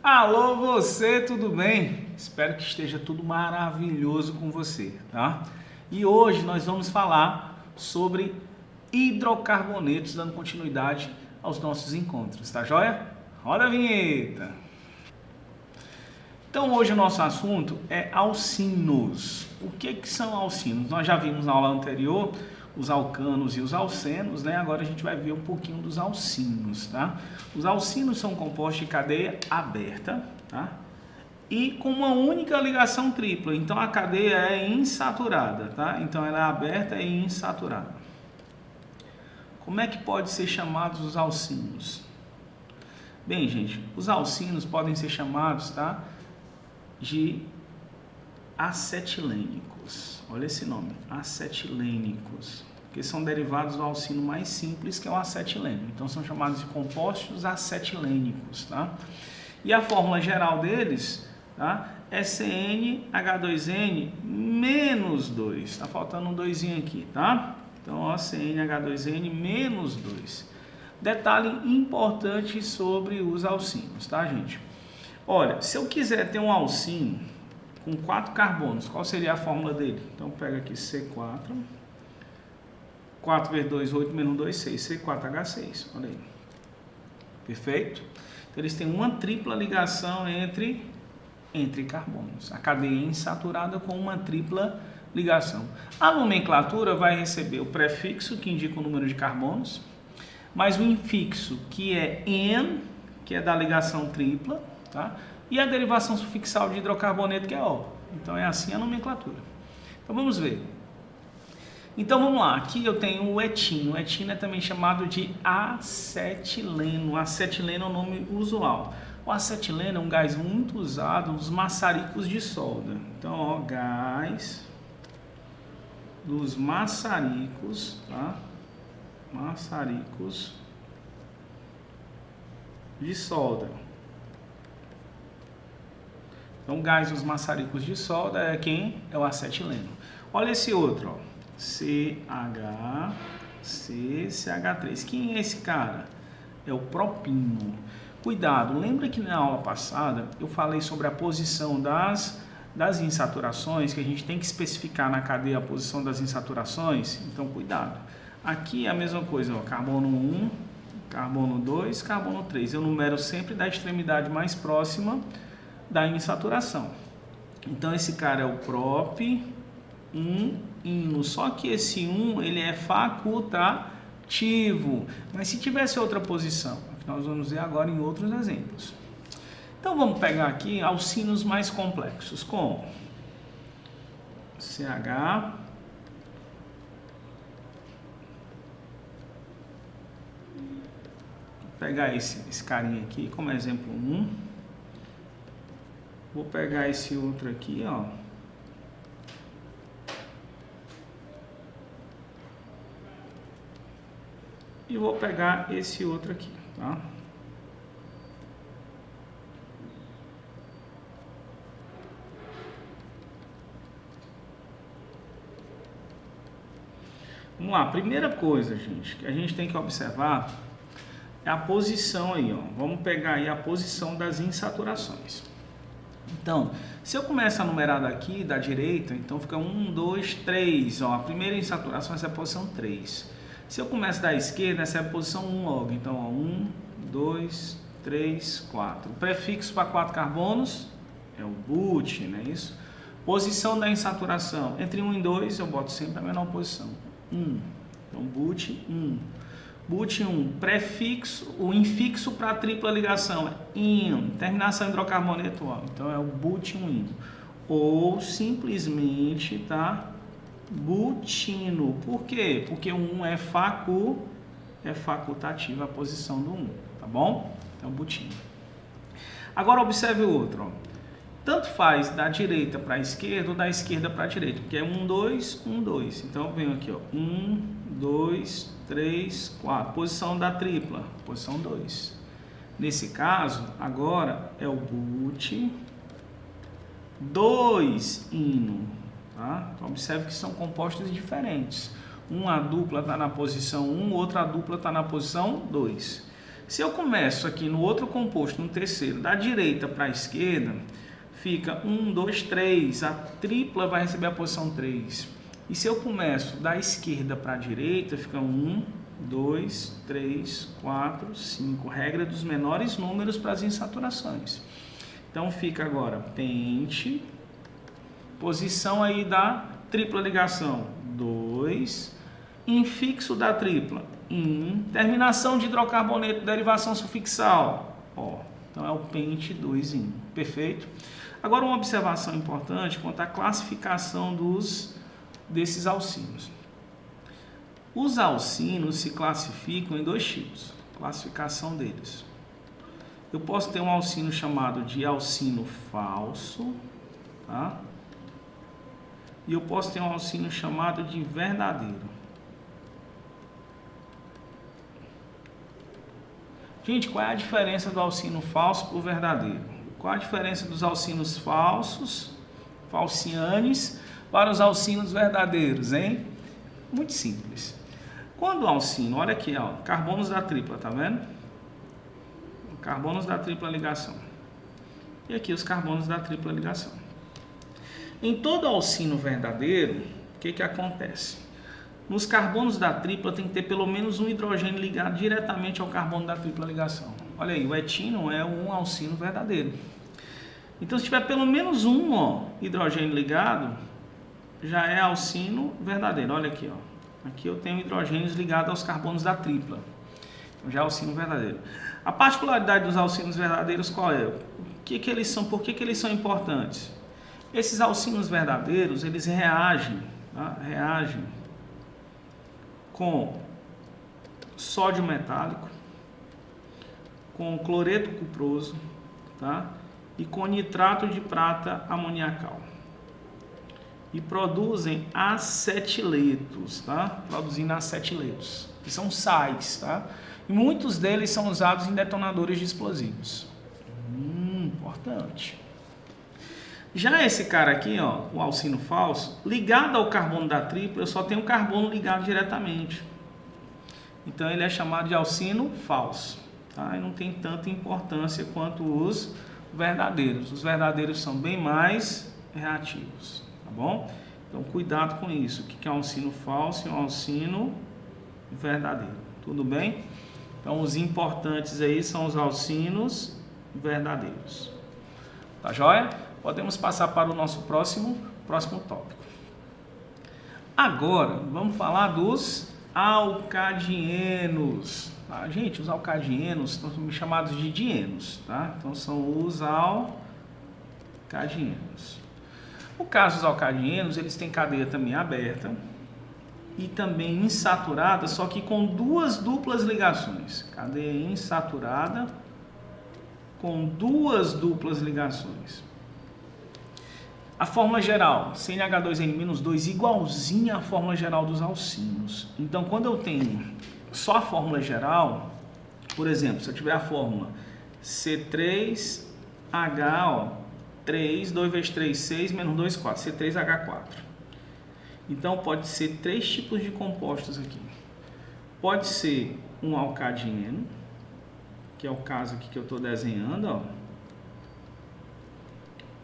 Alô você, tudo bem? Espero que esteja tudo maravilhoso com você, tá? E hoje nós vamos falar sobre hidrocarbonetos, dando continuidade aos nossos encontros, tá joia? Roda a vinheta! Então hoje o nosso assunto é alcinos. O que são alcinos? Nós já vimos na aula anterior os alcanos e os alcenos, né? Agora a gente vai ver um pouquinho dos alcinos, tá? Os alcinos são compostos de cadeia aberta, tá? E com uma única ligação tripla. Então a cadeia é insaturada, tá? Então ela é aberta e insaturada. Como é que pode ser chamados os alcinos? Bem, gente, os alcinos podem ser chamados, tá, de acetilênicos. Olha esse nome, acetilênicos, que são derivados do alcino mais simples, que é o acetileno. Então são chamados de compostos acetilênicos, tá? E a fórmula geral deles, tá, é CnH2n menos 2. Tá faltando um 2 aqui, tá? Então, ó, CnH2n menos 2. Detalhe importante sobre os alcinos, tá, gente? Olha, se eu quiser ter um alcino com 4 carbonos, qual seria a fórmula dele? Então, pega aqui C4, 4 vezes 2, 8, menos 2, 6, C4H6, olha aí. Perfeito? Então, eles têm uma tripla ligação entre carbonos. A cadeia é insaturada com uma tripla ligação. A nomenclatura vai receber o prefixo, que indica o número de carbonos, mais o infixo, que é N, que é da ligação tripla, tá? E a derivação sufixal de hidrocarboneto, que é O. Então é assim a nomenclatura. Então vamos ver. Então vamos lá, aqui eu tenho o etino. O etino é também chamado de acetileno. Acetileno é o nome usual. O acetileno é um gás muito usado nos maçaricos de solda. Então, ó, gás dos maçaricos, tá? Maçaricos de solda. Então, gás dos maçaricos de solda é quem? É o acetileno. Olha esse outro, ó. CH3. Quem é esse cara? É o propino. Cuidado, lembra que na aula passada eu falei sobre a posição das insaturações, que a gente tem que especificar na cadeia a posição das insaturações? Então, cuidado. Aqui é a mesma coisa, ó, carbono 1, carbono 2, carbono 3. Eu numero sempre da extremidade mais próxima da insaturação. Então, esse cara é o prop 1-ino. Só que esse 1 ele é facultativo. Mas se tivesse outra posição, que nós vamos ver agora em outros exemplos. Então, vamos pegar aqui alcinos mais complexos, como CH, vou pegar esse carinha aqui como exemplo 1. Vou pegar esse outro aqui, ó. E vou pegar esse outro aqui, tá? Vamos lá, primeira coisa, gente, que a gente tem que observar é a posição aí, ó. Vamos pegar aí a posição das insaturações. Então, se eu começar a numerar daqui, da direita, então fica 1, 2, 3, ó. A primeira insaturação, essa é a posição 3. Se eu começo da esquerda, essa é a posição 1 logo. Então, ó, 1, 2, 3, 4. O prefixo para 4 carbonos é o but, não é isso? Posição da insaturação. Entre 1 e 2, eu boto sempre a menor posição. 1. Então, but 1. But 1. Prefixo, o infixo para a tripla ligação é in. Terminação hidrocarboneto, ó. Então, é o but 1-ino. Ou simplesmente, tá? Butino. Por quê? Porque o 1 é facultativa a posição do 1, tá bom? Então, butino. Agora, observe o outro, ó. Tanto faz da direita para a esquerda ou da esquerda para a direita, porque é 1, 2, 1, 2. Então, eu venho aqui, ó. 1, 2, 3, 4. Posição da tripla, posição 2. Nesse caso, agora é o but 2-ino. Tá? Então, observe que são compostos diferentes. Uma dupla está na posição 1, outra dupla está na posição 2. Se eu começo aqui no outro composto, no terceiro, da direita para a esquerda, fica 1, 2, 3. A tripla vai receber a posição 3. E se eu começo da esquerda para a direita, fica 1, 2, 3, 4, 5. Regra dos menores números para as insaturações. Então fica agora pente, posição aí da tripla ligação, 2, infixo da tripla, 1, terminação de hidrocarboneto, derivação sufixal, ó, então é o pente 2 in, perfeito? Agora uma observação importante quanto à classificação desses alcinos. Os alcinos se classificam em 2 tipos, classificação deles. Eu posso ter um alcino chamado de alcino falso, tá? E eu posso ter um alcino chamado de verdadeiro. Gente, qual é a diferença do alcino falso para o verdadeiro? Qual a diferença dos alcinos falsos, falcianes, para os alcinos verdadeiros, hein? Muito simples. Quando o alcino, olha aqui, ó, carbonos da tripla, tá vendo? Carbonos da tripla ligação. E aqui os carbonos da tripla ligação. Em todo alcino verdadeiro, o que acontece? Nos carbonos da tripla tem que ter pelo menos um hidrogênio ligado diretamente ao carbono da tripla ligação. Olha aí, o etino é um alcino verdadeiro. Então, se tiver pelo menos um hidrogênio ligado, já é alcino verdadeiro. Olha aqui, ó. Aqui eu tenho hidrogênios ligados aos carbonos da tripla. Então, já é alcino verdadeiro. A particularidade dos alcinos verdadeiros qual é? O que eles são? Por que eles são importantes? Esses alcinos verdadeiros, eles reagem, tá? Reagem com sódio metálico, com cloreto cuproso, tá? E com nitrato de prata amoniacal. E produzem acetiletos, tá? Produzindo acetiletos, que são sais, tá? E muitos deles são usados em detonadores de explosivos. Importante. Já esse cara aqui, ó, o alcino falso, ligado ao carbono da tripla, eu só tenho um carbono ligado diretamente. Então ele é chamado de alcino falso, tá? E não tem tanta importância quanto os verdadeiros. Os verdadeiros são bem mais reativos, tá bom? Então cuidado com isso. O que é um alcino falso e um alcino verdadeiro? Tudo bem? Então os importantes aí são os alcinos verdadeiros. Tá joia? Podemos passar para o nosso próximo tópico. Agora, vamos falar dos alcadienos. Tá? Gente, os alcadienos estão chamados de dienos, tá? Então, são os alcadienos. No caso dos alcadienos, eles têm cadeia também aberta e também insaturada, só que com 2 duplas ligações. Cadeia insaturada com 2 duplas ligações. A fórmula geral, CnH2n-2, igualzinha à fórmula geral dos alcinos. Então, quando eu tenho só a fórmula geral, por exemplo, se eu tiver a fórmula C3H, ó, 3, 2 vezes 3, 6, menos 2, 4, C3H4. Então, pode ser 3 tipos de compostos aqui. Pode ser um alcadieno, que é o caso aqui que eu estou desenhando, ó.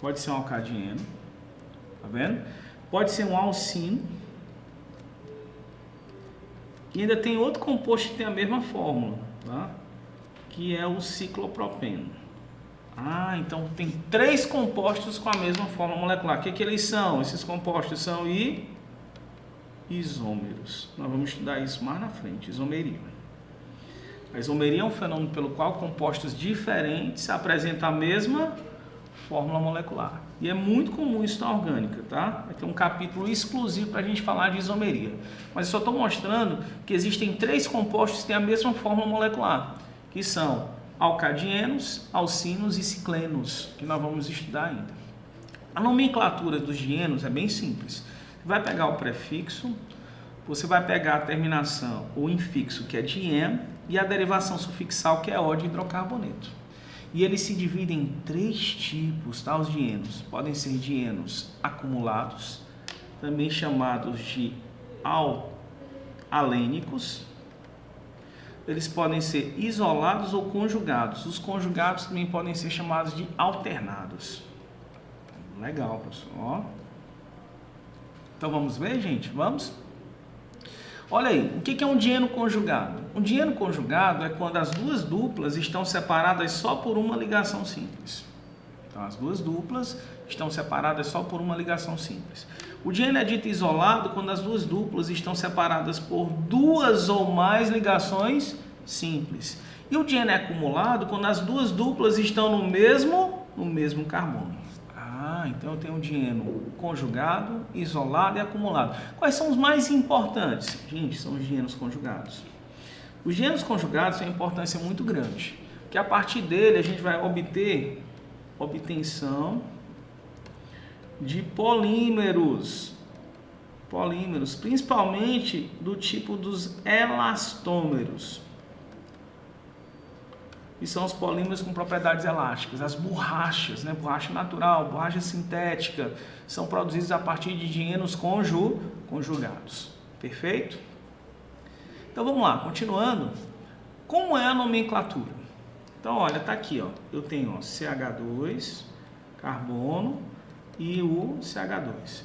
Pode ser um alcadieno. Tá vendo? Pode ser um alcino. E ainda tem outro composto que tem a mesma fórmula, tá? Que é o ciclopropeno. Ah, então tem 3 compostos com a mesma fórmula molecular. O que eles são? Esses compostos são isômeros. Nós vamos estudar isso mais na frente, isomeria. A isomeria é um fenômeno pelo qual compostos diferentes apresentam a mesma fórmula molecular. E é muito comum isso na orgânica, tá? Vai ter um capítulo exclusivo para a gente falar de isomeria. Mas eu só estou mostrando que existem 3 compostos que têm a mesma fórmula molecular, que são alcadienos, alcinos e ciclenos, que nós vamos estudar ainda. A nomenclatura dos dienos é bem simples. Você vai pegar o prefixo, você vai pegar a terminação, o infixo, que é dien, e a derivação sufixal, que é O de hidrocarboneto. E eles se dividem em 3 tipos, tá? Os dienos. Podem ser dienos acumulados, também chamados de alênicos. eles podem ser isolados ou conjugados. Os conjugados também podem ser chamados de alternados. Legal, pessoal. Então vamos ver, gente? Vamos? Olha aí, o que é um dieno conjugado? Um dieno conjugado é quando as duas duplas estão separadas só por uma ligação simples. Então as duas duplas estão separadas só por uma ligação simples. O dieno é dito isolado quando as duas duplas estão separadas por duas ou mais ligações simples. E o dieno é acumulado quando as duas duplas estão no mesmo carbono. Então eu tenho um dieno conjugado, isolado e acumulado. Quais são os mais importantes? Gente, são os dienos conjugados. Os dienos conjugados têm uma importância muito grande, porque a partir dele a gente vai obter obtenção de polímeros, principalmente do tipo dos elastômeros. E são os polímeros com propriedades elásticas. As borrachas, né? Borracha natural, borracha sintética, são produzidos a partir de dienos conjugados. Perfeito? Então vamos lá, continuando. Como é a nomenclatura? Então olha, tá aqui, ó. Eu tenho CH2, carbono e o CH2.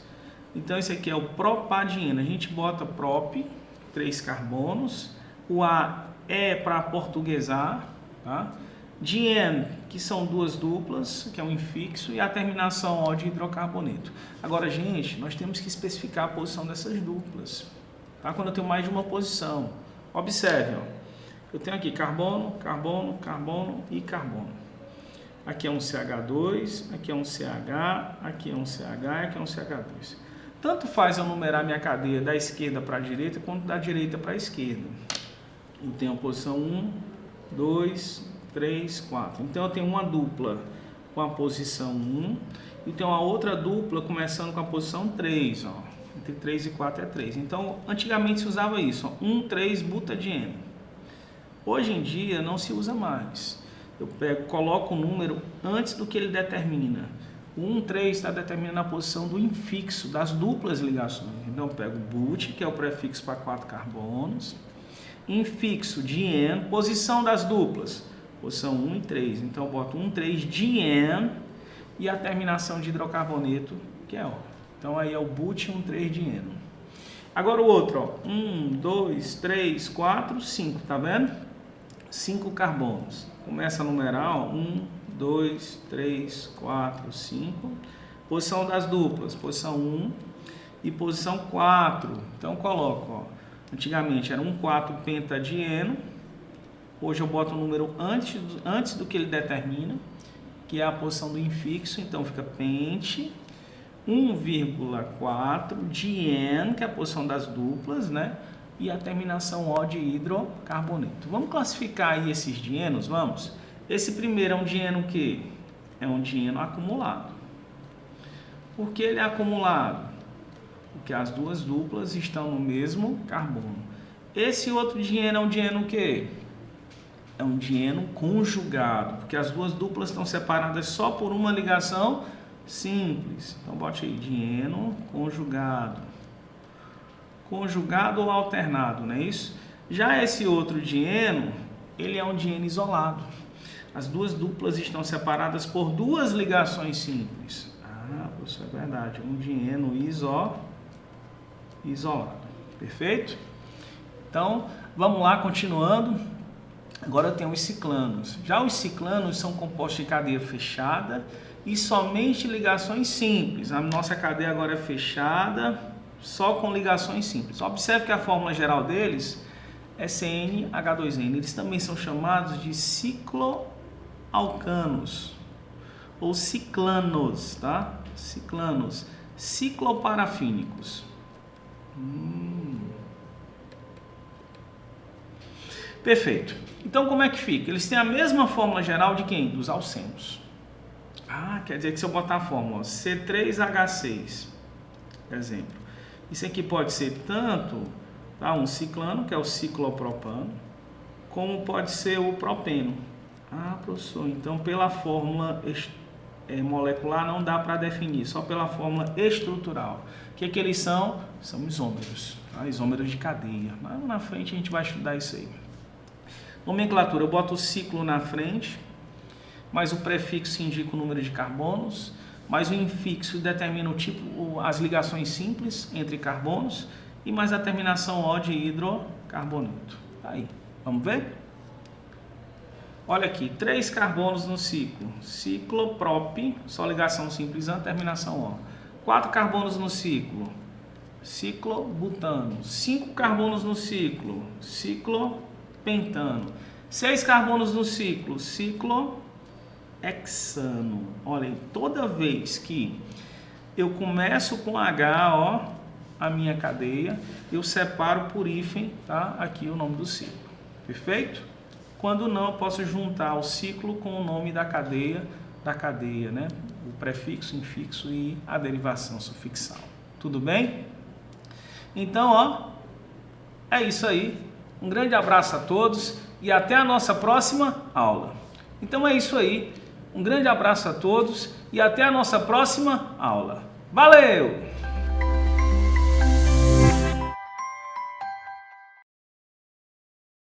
Então esse aqui é o propadieno. A gente bota prop, 3 carbonos. O A é para portuguesar. Tá? Dien, que são duas duplas, que é um infixo, e a terminação O de hidrocarboneto. Agora, gente, nós temos que especificar a posição dessas duplas. Tá? Quando eu tenho mais de uma posição. Observe, ó. Eu tenho aqui carbono, carbono, carbono e carbono. Aqui é um CH2, aqui é um CH, aqui é um CH e aqui é um CH2. Tanto faz eu numerar minha cadeia da esquerda para a direita, quanto da direita para a esquerda. Eu tenho a posição 1, 2, 3, 4. Então eu tenho uma dupla com a posição 1 e tenho uma outra dupla começando com a posição 3. Ó. Entre 3 e 4 é 3. Então antigamente se usava isso, ó, 1, 3 butadieno. Hoje em dia não se usa mais. Eu coloco o número antes do que ele determina. O 1, 3 está determinando a posição do infixo, das duplas ligações. Então eu pego but, que é o prefixo para 4 carbonos. Infixo, dieno, posição das duplas, posição 1 e 3. Então eu boto 1, 3, dieno e a terminação de hidrocarboneto, que é O. Então aí é o but 1, 3, dieno. Agora o outro, ó, 1, 2, 3, 4, 5, tá vendo? 5 carbonos. Começa a numerar, ó, 1, 2, 3, 4, 5. Posição das duplas, posição 1 e posição 4. Então eu coloco, ó. Antigamente era um 4 pentadieno, hoje eu boto o número antes do que ele determina, que é a posição do infixo, então fica pente, 1,4 dieno, que é a posição das duplas, né? E a terminação O de hidrocarboneto. Vamos classificar aí esses dienos, vamos? Esse primeiro é um dieno que é um dieno acumulado. Por que ele é acumulado? Porque as duas duplas estão no mesmo carbono. Esse outro dieno é um dieno o quê? É um dieno conjugado, porque as duas duplas estão separadas só por uma ligação simples. Então bote aí, dieno conjugado. Conjugado ou alternado, não é isso? Já esse outro dieno, ele é um dieno isolado. As duas duplas estão separadas por duas ligações simples. Isso é verdade, um dieno isolado. Perfeito? Então, vamos lá, continuando. Agora eu tenho os ciclanos. Já os ciclanos são compostos de cadeia fechada e somente ligações simples. A nossa cadeia agora é fechada, só com ligações simples. Observe que a fórmula geral deles é CnH2n. Eles também são chamados de cicloalcanos ou ciclanos, tá? Ciclanos, cicloparafínicos. Perfeito. Então como é que fica? Eles têm a mesma fórmula geral de quem? Dos alcenos. Quer dizer que se eu botar a fórmula C3H6, exemplo, isso aqui pode ser tanto um ciclano, que é o ciclopropano, como pode ser o propeno. Professor, então pela fórmula molecular não dá para definir, só pela fórmula estrutural. O que eles são? São isômeros, tá? Isômeros de cadeia. Mas na frente a gente vai estudar isso aí. Nomenclatura, eu boto o ciclo na frente, mais o prefixo indica o número de carbonos, mais o infixo determina o tipo, as ligações simples entre carbonos, e mais a terminação O de hidrocarboneto. Aí, vamos ver? Olha aqui, 3 carbonos no ciclo, cicloprop, só ligação simples, terminação O. 4 carbonos no ciclo, ciclobutano. 5 carbonos no ciclo, ciclopentano. 6 carbonos no ciclo, ciclohexano. Olha aí, toda vez que eu começo com H, ó, a minha cadeia, eu separo por hífen, tá? Aqui o nome do ciclo. Perfeito? Quando não, eu posso juntar o ciclo com o nome da cadeia, né? O prefixo, infixo e a derivação sufixal. Tudo bem? Então, ó, é isso aí. Um grande abraço a todos e até a nossa próxima aula. Então é isso aí. Um grande abraço a todos e até a nossa próxima aula. Valeu!